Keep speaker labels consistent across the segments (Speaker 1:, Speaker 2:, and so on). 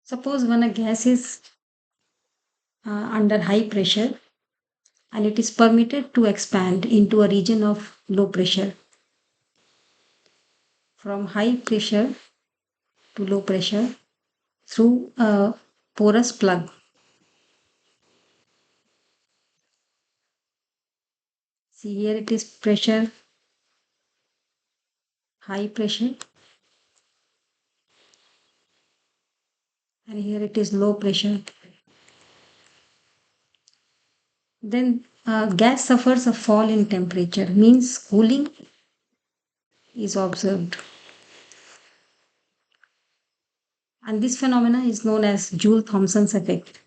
Speaker 1: Suppose when a gas is under high pressure and it is permitted to expand into a region of low pressure. From high pressure to low pressure through a porous plug. See here it is pressure, high pressure, and here it is low pressure. Then gas suffers a fall in temperature, means cooling is observed. And this phenomena is known as Joule-Thomson's effect.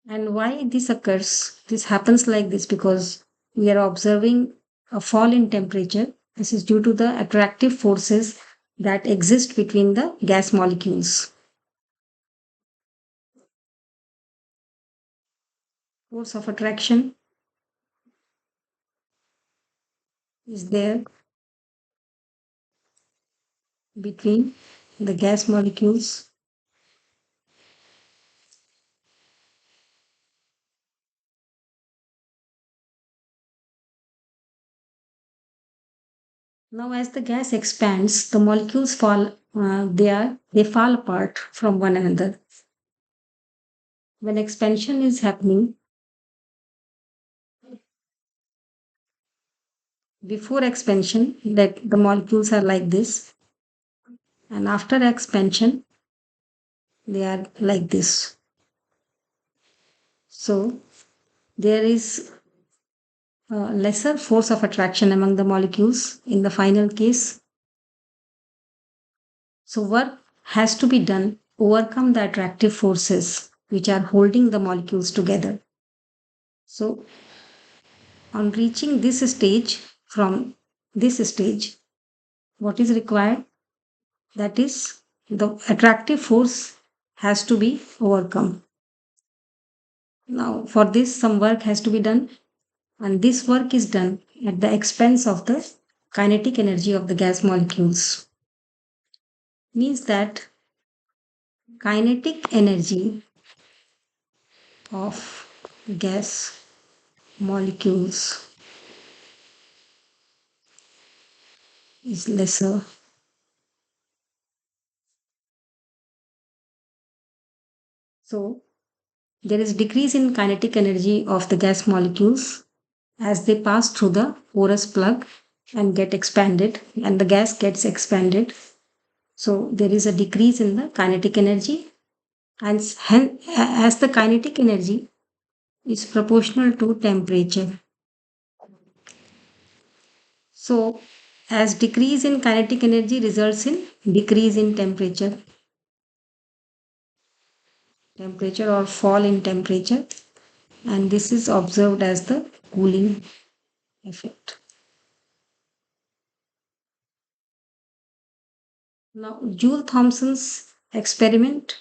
Speaker 1: And why this occurs? This happens like this because we are observing a fall in temperature. This is due to the attractive forces that exist between the gas molecules. Force of attraction is there between the gas molecules. Now, as the gas expands, the molecules fall. They fall apart from one another. When expansion is happening, before expansion, that the molecules are like this, and after expansion, they are like this. So there is a lesser force of attraction among the molecules in the final case. So work has to be done overcome the attractive forces which are holding the molecules together. So on reaching this stage, from this stage, what is required? That is, the attractive force has to be overcome. Now, for this, some work has to be done, and this work is done at the expense of the kinetic energy of the gas molecules. Means that kinetic energy of gas molecules is lesser. So, there is decrease in kinetic energy of the gas molecules as they pass through the porous plug and get expanded, and the gas gets expanded. So there is a decrease in the kinetic energy, and as the kinetic energy is proportional to temperature. So as decrease in kinetic energy results in decrease in temperature or fall in temperature, and this is observed as the cooling effect. Now, Joule-Thomson's experiment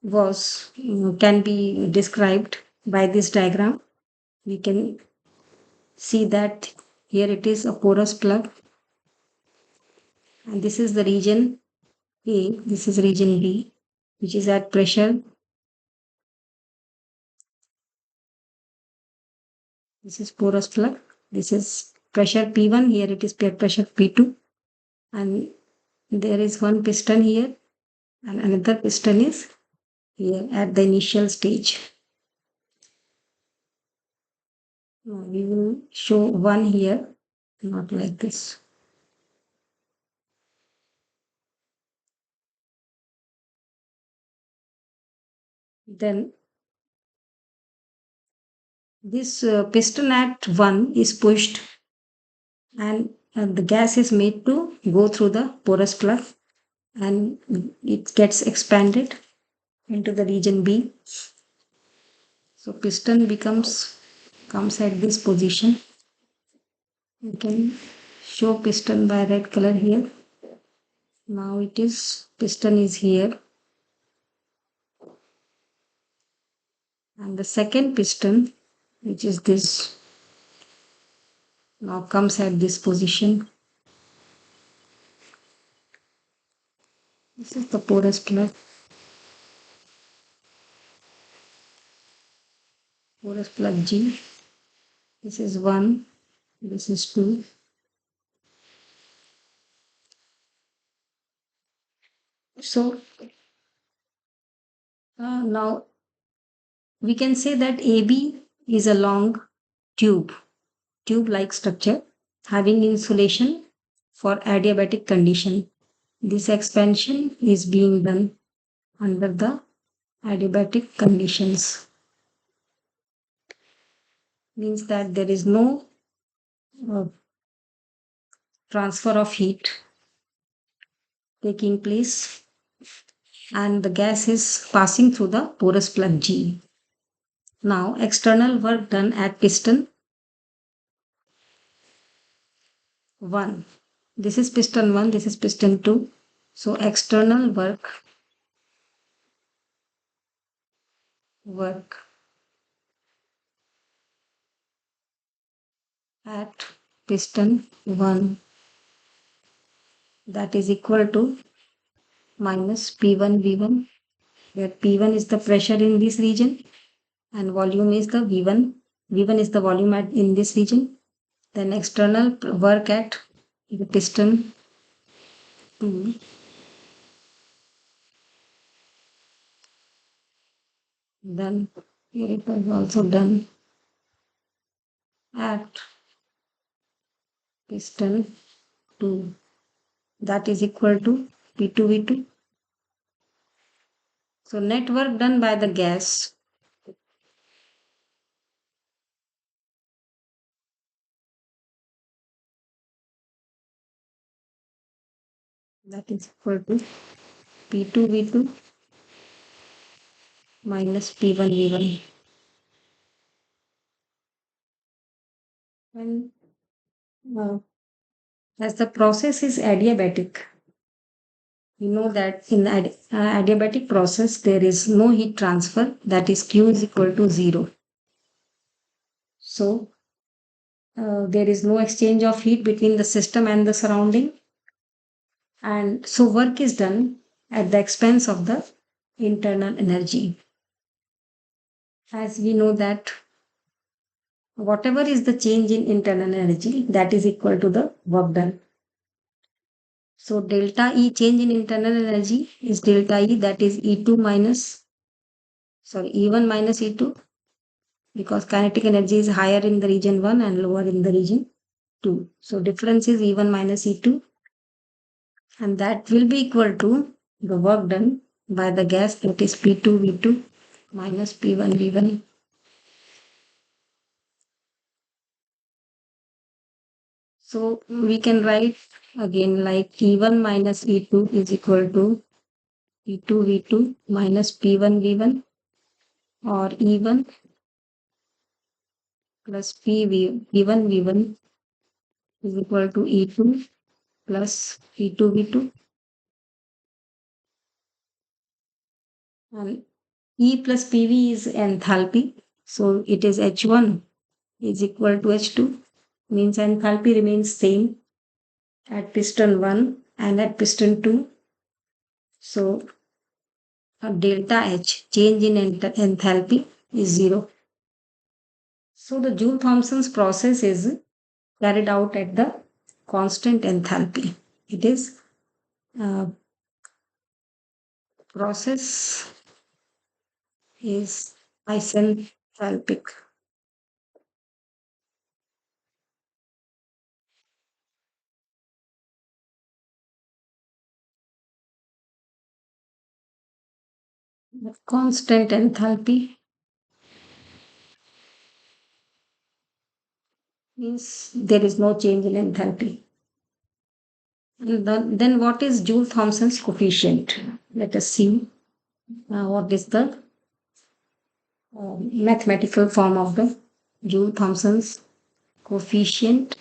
Speaker 1: was can be described by this diagram. We can see that here it is a porous plug, and this is the region A, this is region B, which is at pressure. This is porous plug. This is pressure P1. Here it is pressure P2, and there is one piston here, and another piston is here at the initial stage. Now we will show one here, not like this. Then this piston at 1 is pushed, and the gas is made to go through the porous plug, and it gets expanded into the region B. So piston comes at this position. You can show piston by red color here. Now it is piston is here, And the second piston, which is this, now comes at this position. This is the porous plug G. This is 1, this is 2. So now we can say that AB is a long tube-like structure having insulation for adiabatic condition. This expansion is being done under the adiabatic conditions. Means that there is no uh, transfer of heat taking place and the gas is passing through the porous plug G. Now, external work done at piston 1. This is piston 1, this is piston 2. So, external work at piston 1, that is equal to minus P1 V1, where P1 is the pressure in this region and volume is the V1. V1 is the volume in this region. Then external work at the piston 2, then here it was also done at piston 2, that is equal to P2 V2. So net work done by the gas that is equal to P2 V2 minus P1 V1. And uh, as the process is adiabatic, we know that in adiabatic process there is no heat transfer, that is Q is equal to 0. So there is no exchange of heat between the system and the surrounding, and so work is done at the expense of the internal energy. As we know that whatever is the change in internal energy, that is equal to the work done. So delta E change in internal energy is delta E, that is E1 minus E2, because kinetic energy is higher in the region 1 and lower in the region 2. So difference is E1 minus E2, and that will be equal to the work done by the gas, that is P2 V2 minus P1 V1. So we can write again like E1 minus E2 is equal to E2 V2 minus P1 V1, or E1 plus P1 V1 is equal to E2 plus P2 V2, and E plus PV is enthalpy. So it is H1 is equal to H2, means enthalpy remains same at piston 1 and at piston 2. So delta H change in enthalpy is 0. So the Joule-Thomson's process is carried out at the constant enthalpy. It is process is isenthalpic. The constant enthalpy means there is no change in enthalpy. And then what is Joule-Thomson's coefficient? Let us see what is the mathematical form of the Joule-Thomson's coefficient.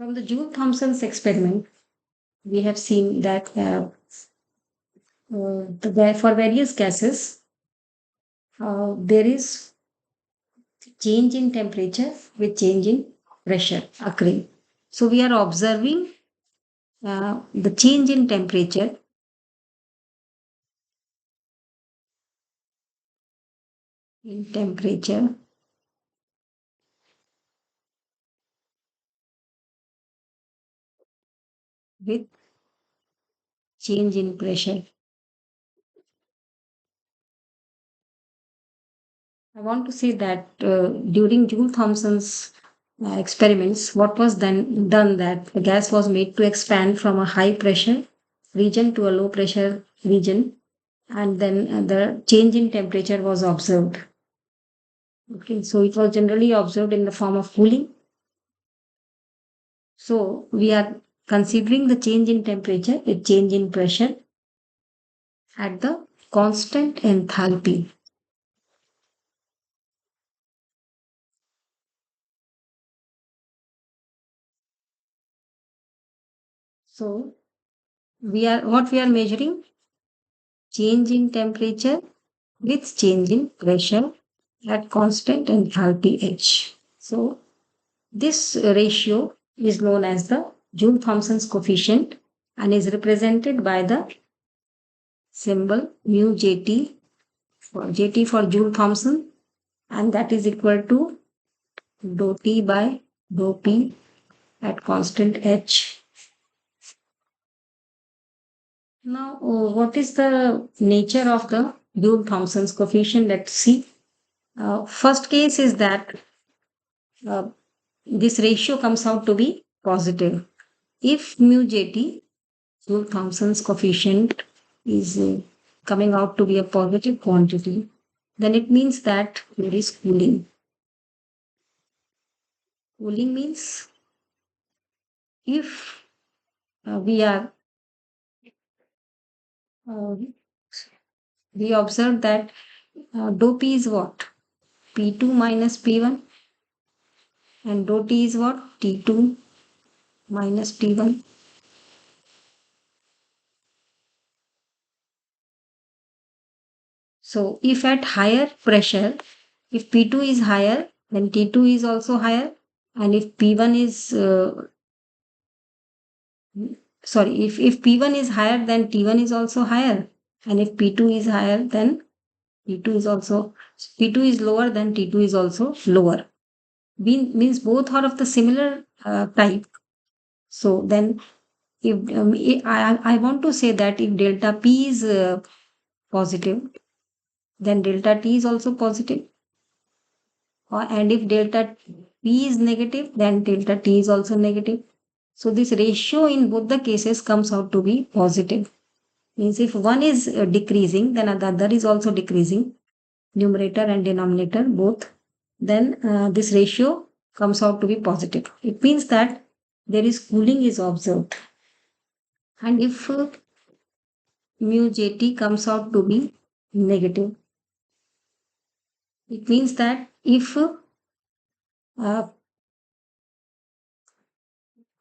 Speaker 1: From the Joule-Thomson's experiment, we have seen that for various gases, there is change in temperature with change in pressure occurring. So we are observing the change in temperature with change in pressure. I want to say that during Joule-Thomson's experiments, what was then done that the gas was made to expand from a high pressure region to a low pressure region, and then the change in temperature was observed. Okay, so it was generally observed in the form of cooling. So we are considering the change in temperature with change in pressure at the constant enthalpy. So we are measuring change in temperature with change in pressure at constant enthalpy H. So this ratio is known as the Joule-Thomson's coefficient and is represented by the symbol mu Jt for Joule-Thomson, and that is equal to dou T by dou P at constant H. Now, what is the nature of the Joule-Thomson's coefficient? Let's see. First case is that uh, this ratio comes out to be positive. If mu Jt, Joule-Thomson's coefficient, is coming out to be a positive quantity, then it means that there is cooling. Cooling means if we are uh, we observe that dou P is what? P2 minus P1, and dou T is what? T2 minus T1. So if at higher pressure, if P2 is higher, then T2 is also higher. And if P1 is, sorry, if P1 is higher, then T1 is also higher. And if P2 is higher, then T2 is also, P2 is lower, then T2 is also lower. Means both are of the similar type. So then if I want to say that if delta P is positive, then delta T is also positive. And if delta P is negative, then delta T is also negative. So this ratio in both the cases comes out to be positive. Means if one is decreasing, then the other is also decreasing, numerator and denominator both, then this ratio comes out to be positive. It means that there is cooling is observed. And if mu Jt comes out to be negative, it means that if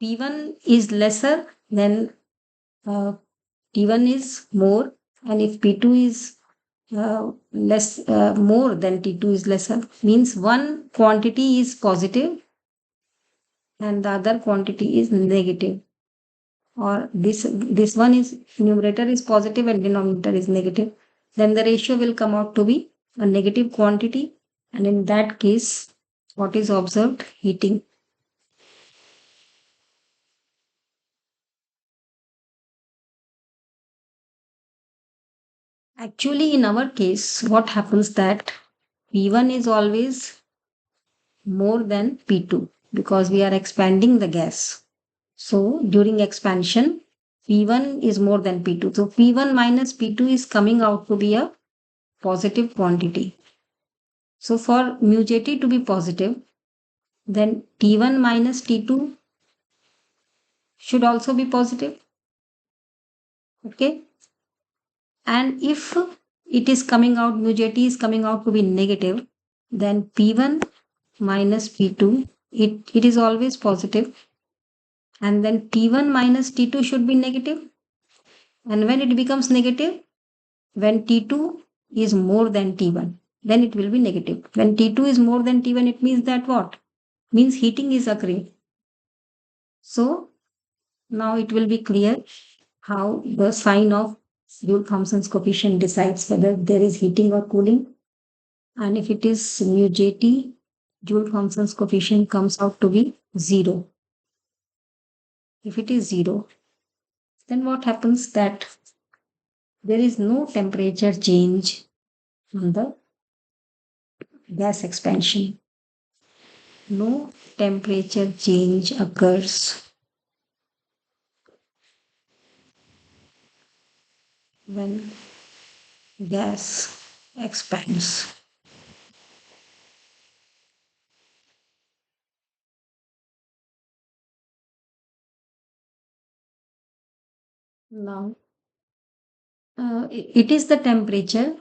Speaker 1: P1 is lesser, then T1 is more, and if P2 is less more, then T2 is lesser. Means one quantity is positive and the other quantity is negative. Or this one is numerator is positive and denominator is negative. Then the ratio will come out to be a negative quantity, and in that case, what is observed? Heating. Actually, in our case, what happens that P1 is always more than P2 because we are expanding the gas. So during expansion, P1 is more than P2. So P1 minus P2 is coming out to be a positive quantity. So for mu Jt to be positive, then T1 minus T2 should also be positive. Okay. And if it is coming out, mu Jt is coming out to be negative, then P1 minus P2, it is always positive. and then T1 minus T2 should be negative. And when it becomes negative, when T2 is more than T1, then it will be negative. When T2 is more than T1, it means that what? Means heating is occurring. So now it will be clear how the sign of Joule-Thomson's coefficient decides whether there is heating or cooling. And if it is mu Jt, Joule-Thomson's coefficient comes out to be 0. If it is 0, then what happens that there is no temperature change on the gas expansion. No temperature change occurs when gas expands. Now, it is the temperature.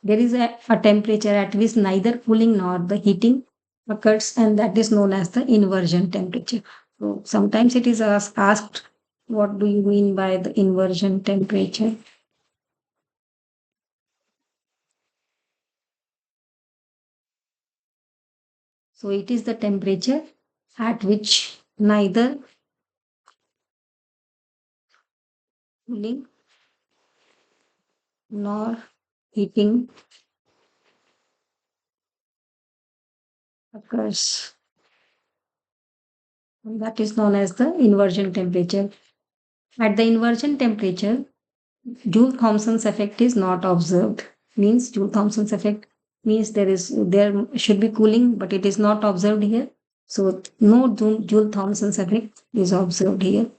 Speaker 1: There is a temperature at which neither cooling nor the heating occurs, and that is known as the inversion temperature. So sometimes it is asked, what do you mean by the inversion temperature? So it is the temperature at which neither cooling nor heating occurs. And that is known as the inversion temperature. At the inversion temperature, Joule-Thomson's effect is not observed. Means Joule-Thomson's effect means there should be cooling, but it is not observed here. So no Joule-Thomson's effect is observed here.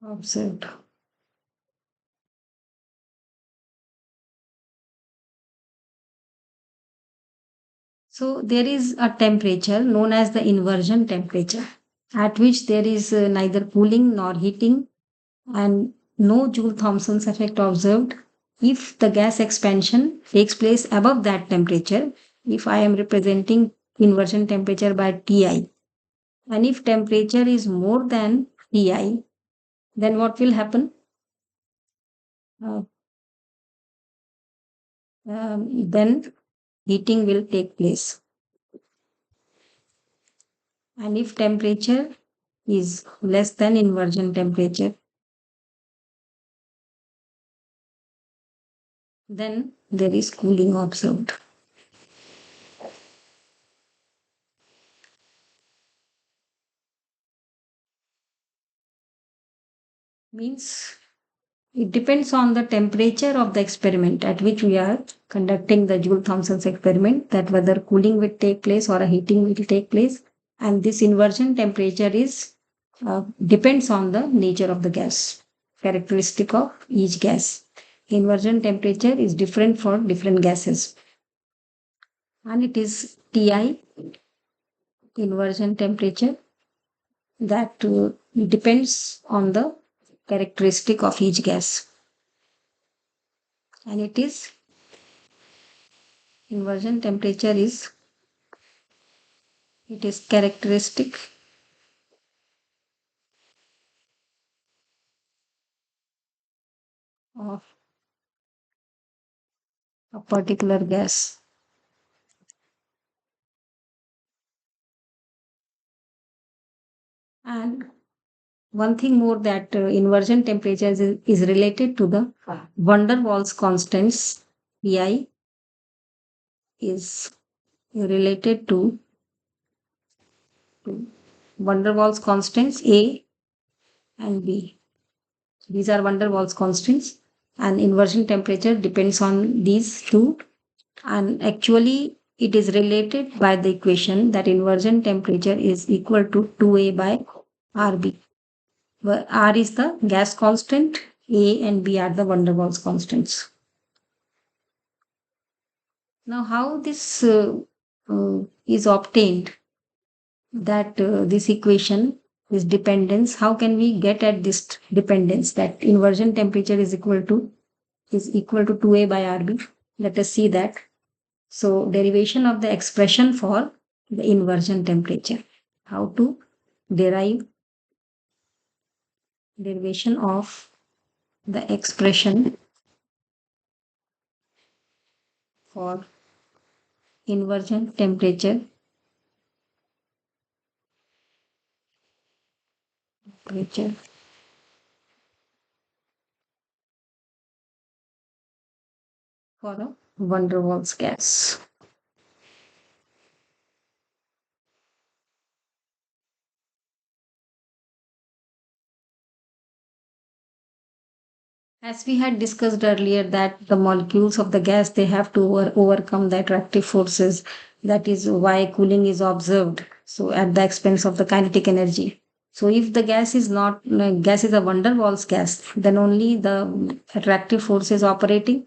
Speaker 1: Observed. So there is a temperature known as the inversion temperature, at which there is neither cooling nor heating and no Joule-Thomson's effect observed. If the gas expansion takes place above that temperature, if I am representing inversion temperature by Ti, and if temperature is more than Ti, then what will happen? Uh, then heating will take place. And if temperature is less than inversion temperature, then there is cooling observed. Means it depends on the temperature of the experiment at which we are conducting the Joule-Thomson's experiment, that whether cooling will take place or a heating will take place. And this inversion temperature is depends on the nature of the gas, characteristic of each gas. Inversion temperature is different for different gases. And it is Ti, inversion temperature, that depends on the characteristic of each gas. And it is inversion temperature is it is characteristic of a particular gas. And one thing more, that inversion temperature is related to the van der Waals constants. Pi is related to van der Waals constants A and B. These are van der Waals constants, and inversion temperature depends on these two. And actually, it is related by the equation that inversion temperature is equal to 2A by RB, where R is the gas constant, A and B are the van der Waals constants. Now, how this is obtained, that this equation, this dependence, how can we get at this dependence, that inversion temperature is equal to is equal to 2A by RB. Let us see that. So derivation of the expression for the inversion temperature. How to derive derivation of the expression for inversion temperature for a van der Waals gas. As we had discussed earlier, that the molecules of the gas, they have to overcome the attractive forces. That is why cooling is observed. So at the expense of the kinetic energy. So if the gas is not gas is a van der Waals gas, then only the attractive force is operating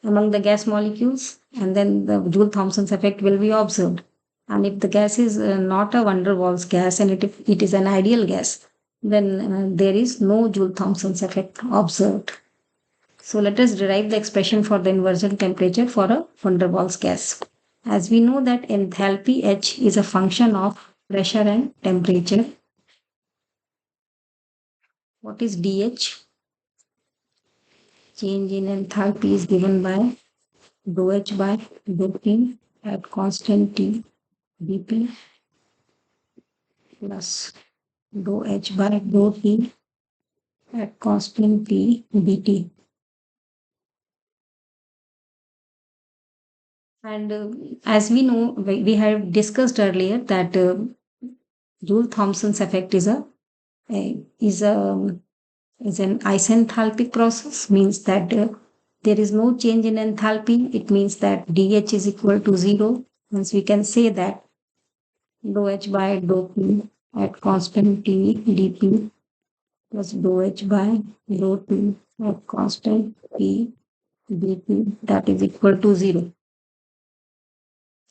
Speaker 1: among the gas molecules, and then the Joule-Thomson's effect will be observed. And if the gas is not a van der Waals gas and it is an ideal gas, then there is no Joule-Thomson's effect observed. So let us derive the expression for the inversion temperature for a van der Waals gas. As we know that enthalpy H is a function of pressure and temperature. What is dH? Change in enthalpy is given by dou H by dou P at constant T dP plus dou H by dou T at constant T dt. And as we know, we have discussed earlier that Joule-Thomson's effect is is a is an isenthalpic process, means that there is no change in enthalpy. It means that dH is equal to 0. Hence we can say that dou H by dou P at constant T dP plus dou H by dou T at constant P dP, that is equal to 0.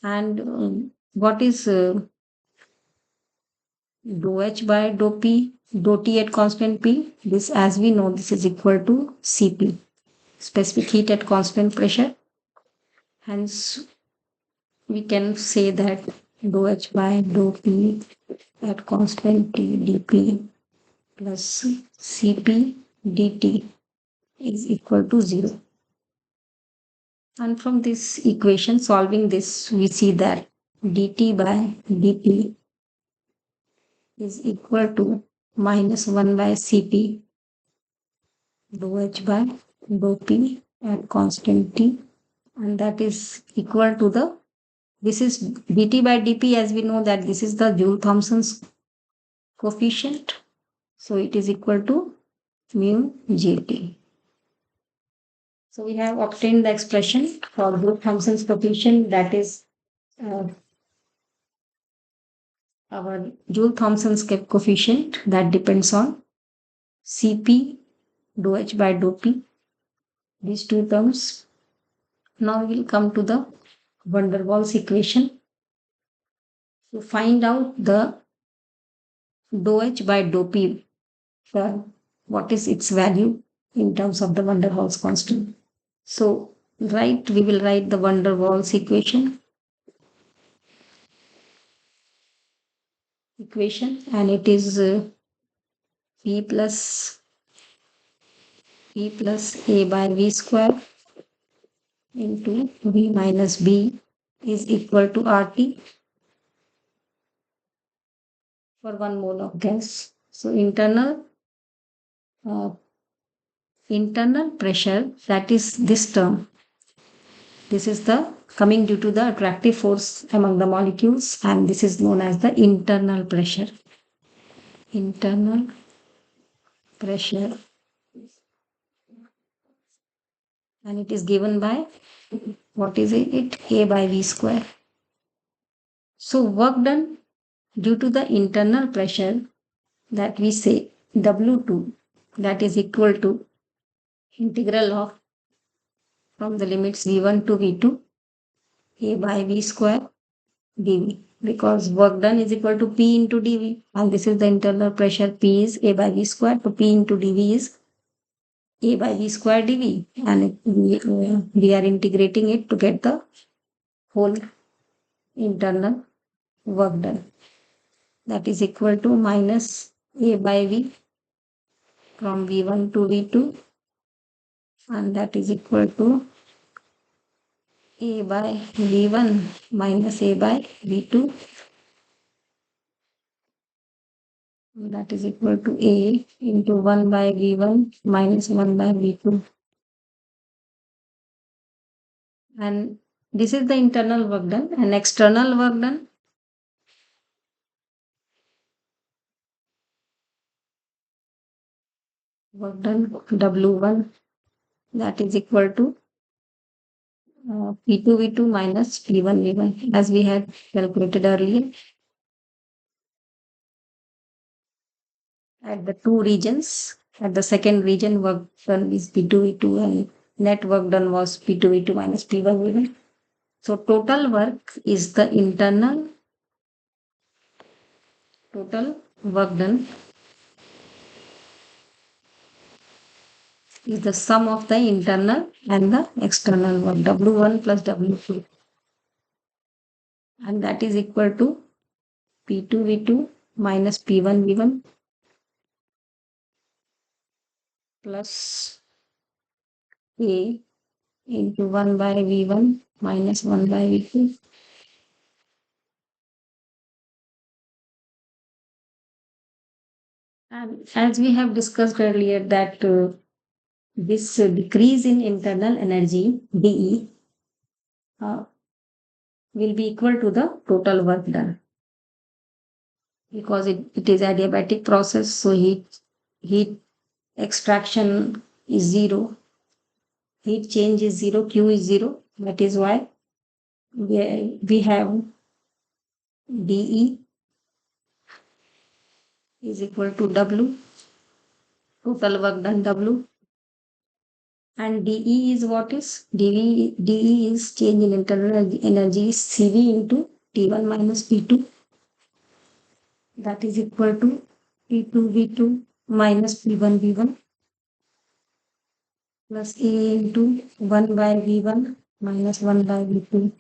Speaker 1: And what is dou H by dou P, dou T at constant P? This, as we know, this is equal to Cp, specific heat at constant pressure. Hence, we can say that dou H by dou P at constant T dP plus Cp dt is equal to 0. And from this equation, solving this, we see that dt by dP is equal to minus 1 by Cp dou H by dou P at constant T, and that is equal to the, this is dt by dP, as we know that this is the Joule-Thomson's coefficient, so it is equal to mu Gt. So we have obtained the expression for Joule-Thomson's coefficient, that is our Joule-Thomson's coefficient that depends on Cp dou H by dou P, these two terms. Now we will come to the van der Waals equation. So find out the dou H by dou P, what is its value in terms of the van der Waals constant. So we will write the van der Waals equation, and it is P plus A by V square into V minus B is equal to RT for 1 mole of gas. So internal pressure, that is this term. This is the coming due to the attractive force among the molecules, and this is known as the internal pressure. Internal pressure, and it is given by, what is it? A by V square. So work done due to the internal pressure, that we say W2, that is equal to integral of from the limits V1 to V2 A by V square dV, because work done is equal to P into dV, and this is the internal pressure. P is A by V square, so P into dV is A by V square dV, and we are integrating it to get the whole internal work done. That is equal to minus A by V from V1 to V2, and that is equal to A by V1 minus A by V2, that is equal to A into 1 by V1 minus 1 by V2. And this is the internal work done. And external work done, W1, that is equal to P2 V2 minus P1 V1, as we had calculated earlier. At the two regions, at the second region, work done is P2 V2, and net work done was P2 V2 minus P1 V1. So total work is the total work done is the sum of the internal and the external work, W1 plus W2, and that is equal to P2 V2 minus P1 V1 plus A into 1 by V1 minus 1 by V2. And as we have discussed earlier that this decrease in internal energy, dE, uh, will be equal to the total work done, because it is adiabatic process, so heat extraction is zero, heat change is zero, Q is zero. That is why we have dE is equal to W, total work done W, and dE is what is dE is change in internal energy is CV into T1 minus T2, that is equal to P2 V2 minus P1 V1 plus A into 1 by V1 minus 1 by V2.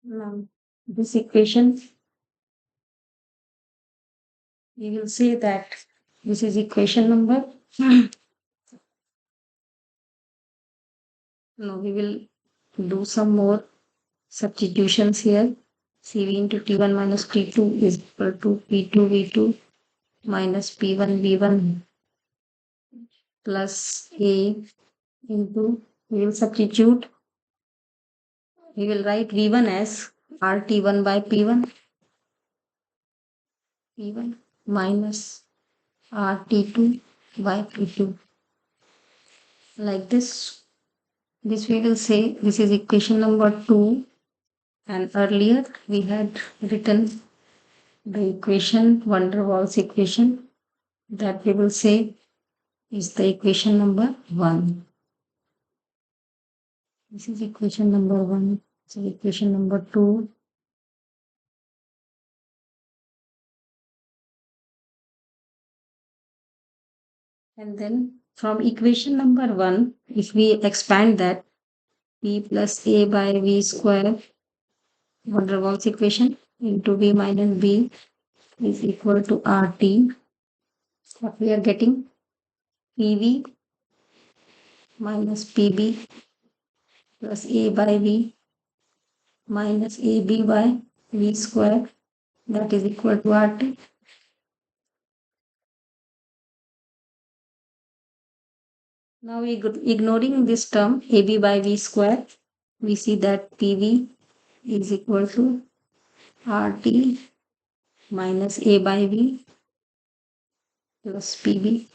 Speaker 1: Now, this equation, we will say that this is equation number. No, we will do some more substitutions here. CV into T1 minus T2 is equal to P2 V2 minus P1 V1 plus A into, we will substitute, we will write V1 as RT1 by P1 minus RT2 by P2. Like this we will say this is equation number 2, and earlier we had written the equation, van der Waals equation, that we will say is the equation number 1. This is equation number 1. So equation number 2. And then from equation number 1, if we expand that, P plus A by V square, van der Waals equation, into V minus B is equal to RT. What we are getting? PV minus PB plus A by V minus AB by V square, that is equal to RT. Now ignoring this term AB by V square, we see that PV is equal to RT minus A by V plus PB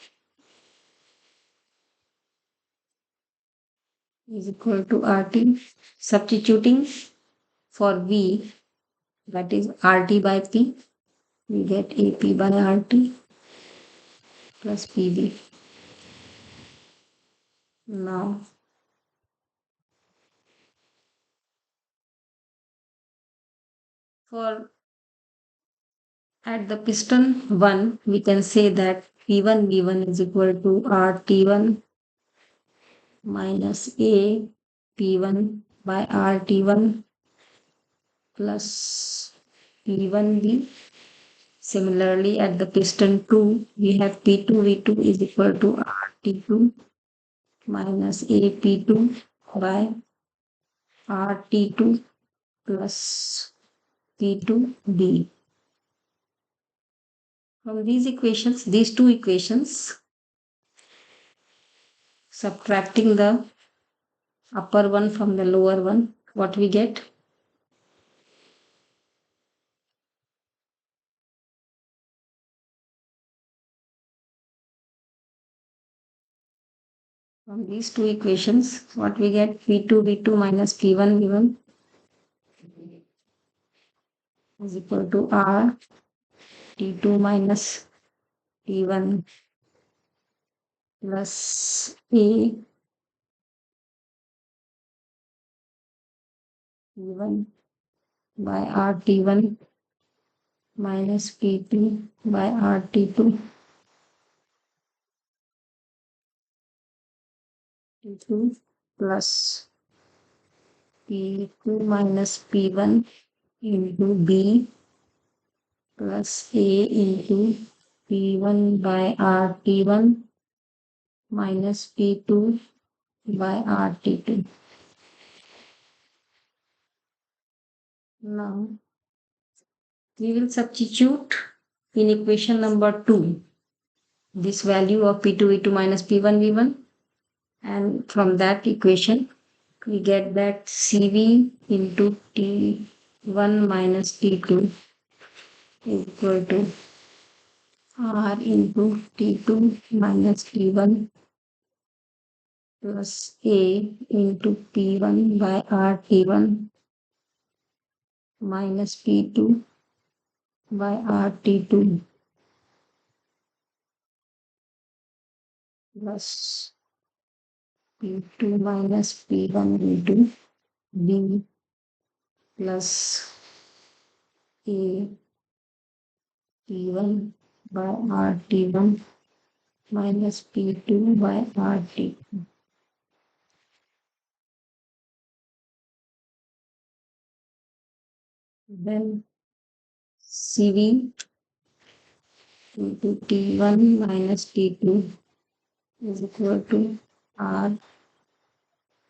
Speaker 1: is equal to RT. Substituting for V, that is RT by P, we get AP by RT plus PB. Now, for At the piston 1, we can say that P1 V1 is equal to RT1 minus A P1 by RT1 plus P1V. Similarly, at the piston 2, we have P2 V2 is equal to RT2 minus AP2 by RT2 plus P2B. From these two equations, subtracting the upper one from the lower one, what we get? From these two equations, what we get? P2 V2 minus P1 V1 is equal to R T2 minus T1 plus A P1 by RT1 minus P2 by RT2 T2 plus P2 minus P1 into B plus A into P1 by RT1 minus P2 by RT2. Now, we will substitute in equation number 2 this value of P2 V2 minus P1 V1, and from that equation we get that CV into T1 minus T2 is equal to R into T2 minus T1 plus A into P1 by RT1 minus P2 by RT2 plus P2 minus P1 V2 B plus A P1 by RT1 minus P2 by RT2. Then CV into T1 minus T2 is equal to R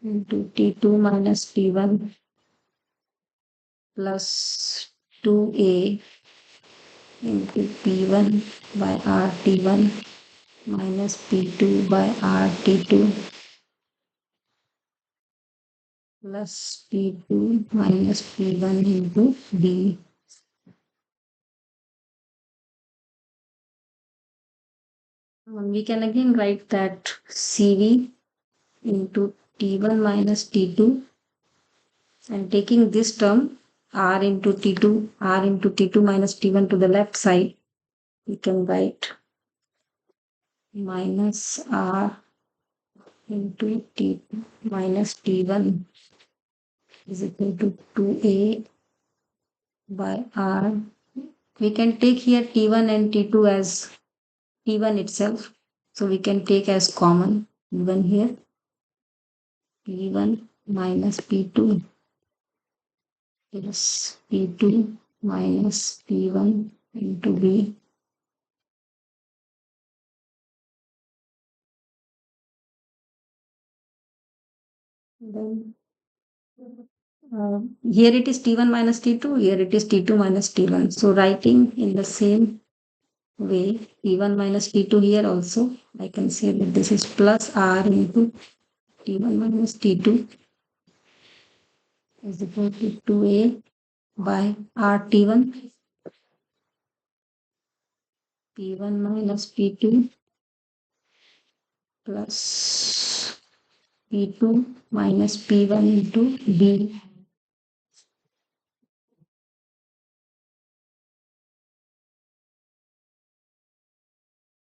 Speaker 1: into T2 minus T1 plus 2A into P1 by RT1 minus P2 by RT2 plus P2 minus P1 into B. We can again write that CV into T1 minus T2, and taking this term R into T2 minus T1 to the left side, we can write minus R into T2 minus T1 is equal to 2A by R. We can take here T1 and T2 as T1 itself. So we can take as common even here P1 minus P2 plus P2 minus P1 into B. Then here it is T1 minus T2, here it is T2 minus T1. So writing in the same way, T1 minus T2 here also, I can say that this is plus R into T1 minus T2 is equal to 2A by RT1 P1 minus P2 plus P2 minus P1 into B.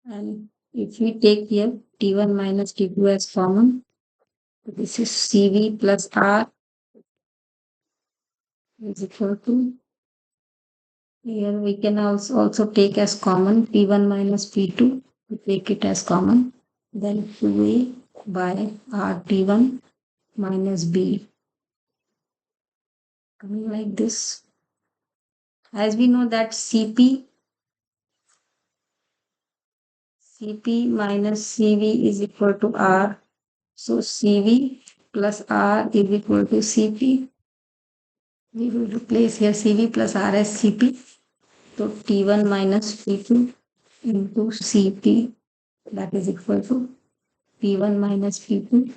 Speaker 1: And if we take here T1 minus T2 as common, this is CV plus R is equal to Here we can also take as common P1 minus P2. We take it as common. Then 2A by RT1 minus B. Coming like this. As we know that Cp minus Cv is equal to R. So Cv plus R is equal to Cp. We will replace here Cv plus R as Cp. So T1 minus T2 into Cp, that is equal to P1 minus P2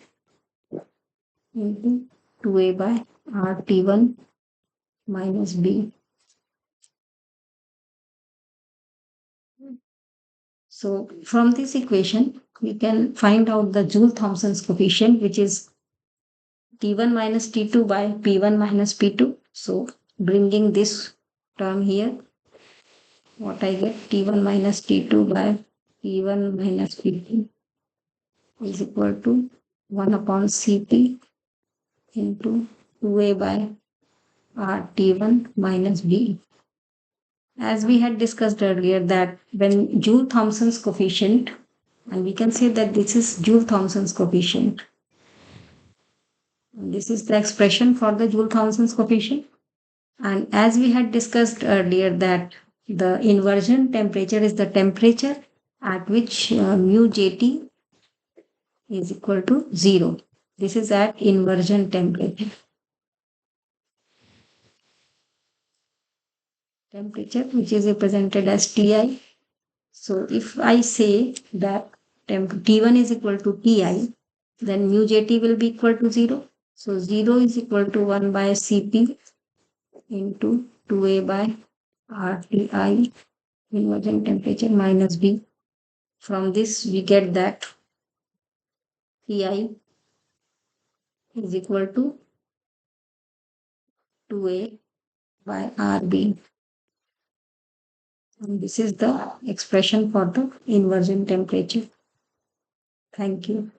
Speaker 1: into 2A by RT1 minus B. So from this equation, we can find out the Joule-Thomson's coefficient, which is T1 minus T2 by P1 minus P2. So bringing this term here, what I get, T1 minus T2 by P1 minus P2 is equal to 1 upon Cp into 2A by RT1 minus B. As we had discussed earlier, that when Joule-Thomson's coefficient, and we can say that this is Joule-Thomson's coefficient. This is the expression for the Joule-Thomson's coefficient. And as we had discussed earlier, that the inversion temperature is the temperature at which mu Jt is equal to 0. This is at inversion temperature. Temperature, which is represented as Ti. So if I say that T1 is equal to Ti, then mu Jt will be equal to 0. So 0 is equal to 1 by Cp into 2A by RTi, inversion temperature, minus B. From this we get that Ti is equal to 2A by RB. And this is the expression for the inversion temperature. Thank you.